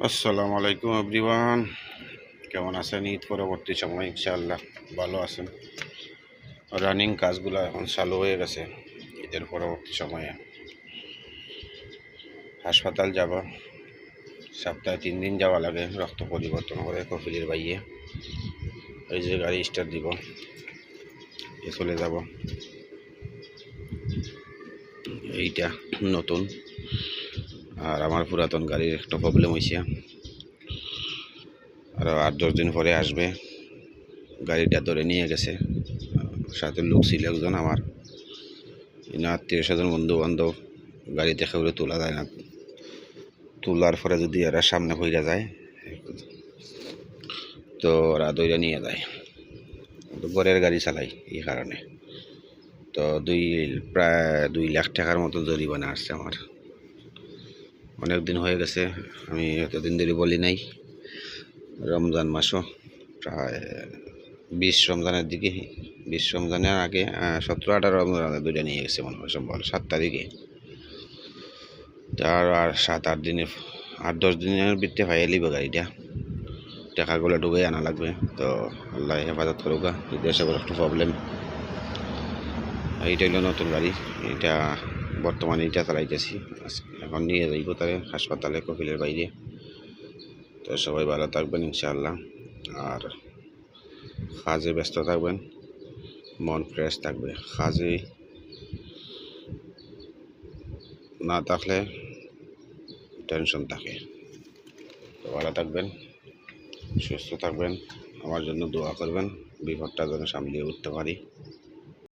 আসসালামু আলাইকুম এভরিওয়ান, কেমন আছেন? ঈদ পরবর্তী সময় ইনশাআল্লাহ ভালো আছেন। রানিং কাজগুলো এখন চালু হয়ে গেছে। ঈদের পরবর্তী সময়ে হাসপাতাল যাব, সপ্তাহে 3 দিন যাওয়া লাগে রক্ত পরিবর্তন করে কফিলের বাইয়ে। এই যে গাড়ি স্টার্ট দিব, চলে যাব। এইটা নতুন, আর আমার পুরাতন গাড়ির একটা প্রবলেম হয়েছে, আরও 8-10 দিন পরে আসবে। গাড়িটা ধরে নিয়ে গেছে, সাথে লোক ছিল একজন আমার, আত্মীয় স্বজন বন্ধু বান্ধব। গাড়িতে খেউরে তোলা যায় না, তোলার পরে যদি এরা সামনে হইয়া যায় তো ওরা দইরা নিয়ে যায়। ঘরের গাড়ি চালাই এই কারণে। তো প্রায় 2 লাখ টাকার মতো জরিমানা আসছে আমার। অনেক দিন হয়ে গেছে, আমি এতদিন ধরে বলি নাই। রমজান মাসও প্রায় 20 রমজানের দিকে, 20 রমজানের আগে 17-18 রমজানের দুইটা নিয়ে গেছে মনে হয়, সম্ভব 7 তারিখে। আর 7-8 দিনে 8-10 দিনের ভিতরে ভাইয়া লিবে গাড়িটা, টাকাগুলো ঢুকে আনা লাগবে। তো আল্লাহ হেফাজত করুকা, দেশে বড় একটা প্রবলেম। এইটা হলো নতুন গাড়ি, এটা বর্তমানে এটা চালাইতেছি। এখন নিয়ে যাইব তারে হাসপাতালে কফিলের বাইরে। তো সবাই ভালো থাকবেন ইনশাআল্লাহ, আর কাজে ব্যস্ত থাকবেন, মন ফ্রেশ থাকবে। কাজে না থাকলে টেনশন থাকে। তো ভালো থাকবেন, সুস্থ থাকবেন, আমার জন্য দোয়া করবেন, বিপদটা যেন সামলিয়ে উঠতে পারি।